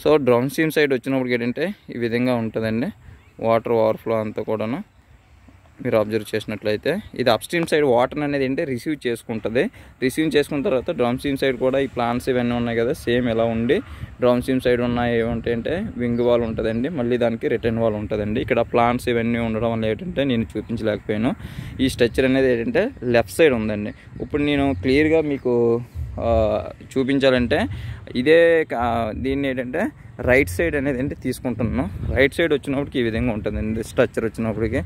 So down stream side వచ్చినప్పుడు ఏంటంటే ఈ విధంగా ఉంటుందండి వాటర్ ఓవర్ఫ్లో అంతా కూడాను. మీరు అబ్జర్వ్ చేసినట్లయితే ఇది అప్ స్ట్రీమ్ సైడ్ వాటర్ అనేది ఏంటంటే రిసీవ్ చేసుకుంటుంది. రిసీవ్ చేసుకున్న తర్వాత డౌన్ స్ట్రీమ్ సైడ్ కూడా ఈ ప్లాంట్స్ ఇవన్నీ ఉన్నాయి కదా సేమ్ ఎలా ఉండి డౌన్ స్ట్రీమ్ సైడ్ ఉన్నాయి ఏమంటే వింగ్ వాల్ ఉంటుందండి, మళ్ళీ దానికి రిటర్న్ వాల్ ఉంటుందండి. ఇక్కడ ప్లాంట్స్ ఇవన్నీ ఉండడం వల్ల ఏంటంటే నేను చూపించలేకపోయాను. ఈ స్ట్రక్చర్ అనేది ఏంటంటే లెఫ్ట్ సైడ్ ఉందండి. ఇప్పుడు నేను క్లియర్గా మీకు చూపించాలంటే ఇదే దీన్ని ఏంటంటే రైట్ సైడ్ అనేది ఏంటి తీసుకుంటున్నాను. రైట్ సైడ్ వచ్చినప్పటికి ఈ విధంగా ఉంటుందండి స్ట్రక్చర్ వచ్చినప్పటికి.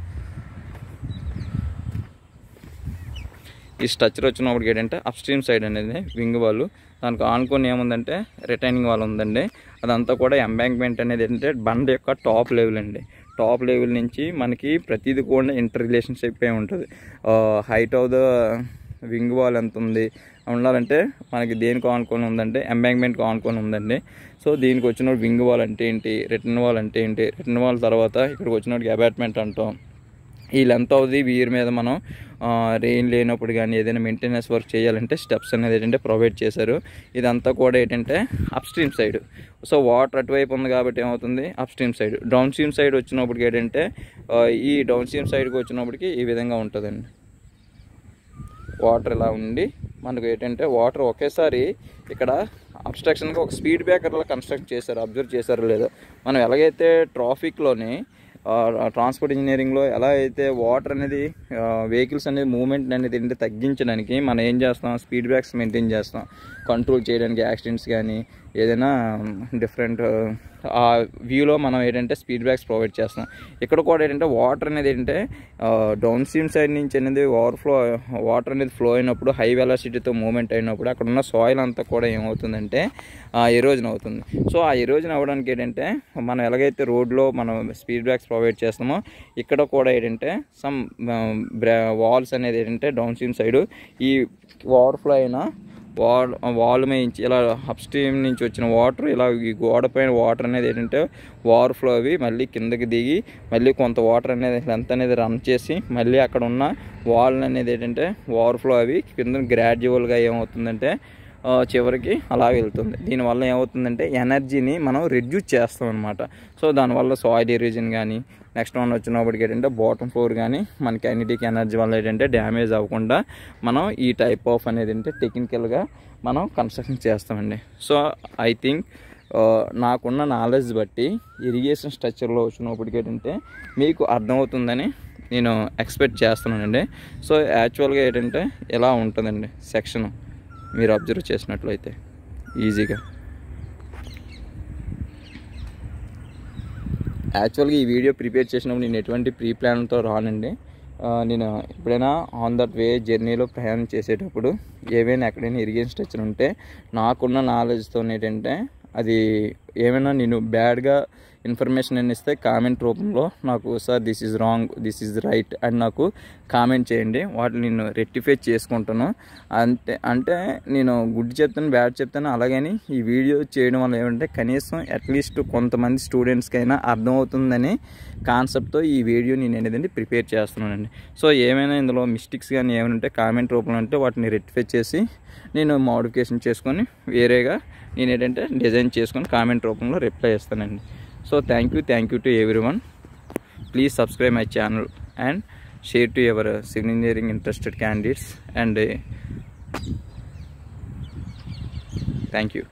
ఈ స్ట్రక్చర్ వచ్చినప్పటికి ఏంటంటే అప్ స్ట్రీమ్ సైడ్ అనేది వింగ్ వాల్, దానికి ఆనుకొని ఏముందంటే రిటైనింగ్ వాల్ ఉందండి. అదంతా కూడా ఎంబాంక్మెంట్ అనేది ఏంటంటే బండ యొక్క టాప్ లెవెల్ అండి. టాప్ లెవెల్ నుంచి మనకి ప్రతిదీ కూడా ఇంటర్ రిలేషన్షిప్ అయి ఉంటుంది. Height of the wing wall ఎంత ఉంది ఉండాలంటే మనకి దేనికి ఆనుకొని ఉందంటే ఎంబాంక్మెంట్కి ఆనుకొని ఉందండి. సో దీనికి వచ్చినప్పుడు వింగ్ వాల్ అంటే ఏంటి, రిటర్న్ వాల్ అంటే ఏంటి, రిటర్న్ వాల్ తర్వాత ఇక్కడికి వచ్చినప్పుడు అబాట్మెంట్ అంటాం. ఈ లెంత్ అవుతుంది వీరి మీద మనం రెయిన్ లేనప్పుడు కానీ ఏదైనా మెయింటెనెన్స్ వర్క్ చేయాలంటే స్టెప్స్ అనేది ఏంటంటే ప్రొవైడ్ చేశారు. ఇదంతా కూడా ఏంటంటే up stream side. So water అటువైపు ఉంది కాబట్టి ఏమవుతుంది up stream side. Down stream side వచ్చినప్పటికి ఏంటంటే ఈ డౌన్ స్ట్రీమ్ సైడ్కి వచ్చినప్పటికి ఈ విధంగా ఉంటుందండి. వాటర్ ఇలా ఉండి మనకు ఏంటంటే వాటర్ ఒకేసారి ఇక్కడ అబ్స్ట్రక్షన్గా ఒక స్పీడ్ బ్రేకర్లా కన్స్ట్రక్ట్ చేశారు. అబ్జర్వ్ చేశారో లేదో. మనం ఎలాగైతే ట్రాఫిక్లోని ట్రాన్స్పోర్ట్ ఇంజనీరింగ్లో ఎలా అయితే వాటర్ అనేది వెహికల్స్ అనేది మూవ్మెంట్ అనేది ఏంటంటే తగ్గించడానికి మనం ఏం చేస్తాం, స్పీడ్ బ్రేక్స్ మెయింటైన్ చేస్తాం కంట్రోల్ చేయడానికి, యాక్సిడెంట్స్ కానీ ఏదైనా డిఫరెంట్ ఆ వ్యూలో మనం ఏంటంటే స్పీడ్ బ్రేక్స్ ప్రొవైడ్ చేస్తాం. ఇక్కడ కూడా ఏంటంటే వాటర్ అనేది ఏంటంటే డౌన్ స్ట్రీమ్ సైడ్ నుంచి అనేది వాటర్ అనేది ఫ్లో అయినప్పుడు హై వెలాసిటీతో మూవ్మెంట్ అయినప్పుడు అక్కడ ఉన్న సాయిల్ అంతా కూడా ఏమవుతుందంటే ఎరోజన్ అవుతుంది. సో ఆ ఎరోజన్ అవ్వడానికి ఏంటంటే మనం ఎలాగైతే రోడ్లో మనం స్పీడ్ బ్రేక్స్ ప్రొవైడ్ చేస్తామో ఇక్కడ కూడా ఏంటంటే సమ్ వాల్స్ అనేది ఏంటంటే డౌన్ స్ట్రీమ్ సైడ్ ఈ ఓవర్ఫ్లో అయిన వాల్ మీద ఇలా అప్ స్ట్రీమ్ నుంచి వచ్చిన వాటర్ ఇలా ఈ గోడ పైన వాటర్ అనేది ఏంటంటే ఓవర్ఫ్లో అవి మళ్ళీ కిందకి దిగి మళ్ళీ కొంత వాటర్ అనేది లెంత్ అనేది రన్ చేసి మళ్ళీ అక్కడ ఉన్న వాల్ అనేది ఏంటంటే ఓవర్ఫ్లో అవి కింద గ్రాడ్యువల్గా ఏమవుతుందంటే చివరికి అలా వెళ్తుంది. దీనివల్ల ఏమవుతుందంటే ఎనర్జీని మనం రెడ్యూస్ చేస్తాం అనమాట. సో దానివల్ల సాయిల్ ఎరోజన్ కానీ నెక్స్ట్ వన్ వచ్చినప్పటికి ఏంటంటే బాటమ్ ఫ్లోర్ కానీ మన కైనెటిక్ ఎనర్జీ వల్ల ఏంటంటే డ్యామేజ్ అవ్వకుండా మనం ఈ టైప్ ఆఫ్ అనేది ఏంటంటే టెక్నికల్గా మనం కన్స్ట్రక్షన్ చేస్తామండి. సో ఐ థింక్ నాకున్న నాలెడ్జ్ బట్టి ఇరిగేషన్ స్ట్రక్చర్లో వచ్చినప్పటికి ఏంటంటే మీకు అర్థమవుతుందని నేను ఎక్స్పెక్ట్ చేస్తున్నానండి. సో యాక్చువల్గా ఏంటంటే ఎలా ఉంటుందండి సెక్షన్ మీరు అబ్జర్వ్ చేసినట్లయితే ఈజీగా. యాక్చువల్గా ఈ వీడియో ప్రిపేర్ చేసినప్పుడు నేను ఎటువంటి ప్రీ ప్లాన్తో రానండి. నేను ఎప్పుడైనా ఆన్ దట్ వే జర్నీలో ప్రయాణం చేసేటప్పుడు ఏవైనా ఎక్కడైనా ఇరిగేషన్ స్ట్రక్చర్ ఉంటే నాకున్న నాలెడ్జ్తో ఏంటంటే అది ఏమైనా నేను బ్యాడ్గా ఇన్ఫర్మేషన్ అని ఇస్తే కామెంట్ రూపంలో నాకు sir this is wrong, this is right అని నాకు కామెంట్ చేయండి. వాటిని నేను రెక్టిఫై చేసుకుంటాను. అంటే నేను గుడ్ చెప్తాను, బ్యాడ్ చెప్తాను. అలాగని ఈ వీడియో చేయడం వల్ల ఏమంటే కనీసం అట్లీస్ట్ కొంతమంది స్టూడెంట్స్కైనా అర్థమవుతుందని కాన్సెప్ట్తో ఈ వీడియో నేను అనేది ప్రిపేర్ చేస్తున్నానండి. సో ఏమైనా ఇందులో మిస్టేక్స్ కానీ ఏమైనా ఉంటే కామెంట్ రూపంలో ఉంటే వాటిని రెక్టిఫై చేసి నేను మోడిఫికేషన్ చేసుకొని వేరేగా నేను ఏంటంటే డిజైన్ చేసుకొని కామెంట్ రూపంలో రిప్లై ఇస్తానండి. So thank you to everyone. Please subscribe my channel and share to your civil engineering interested candidates and thank you.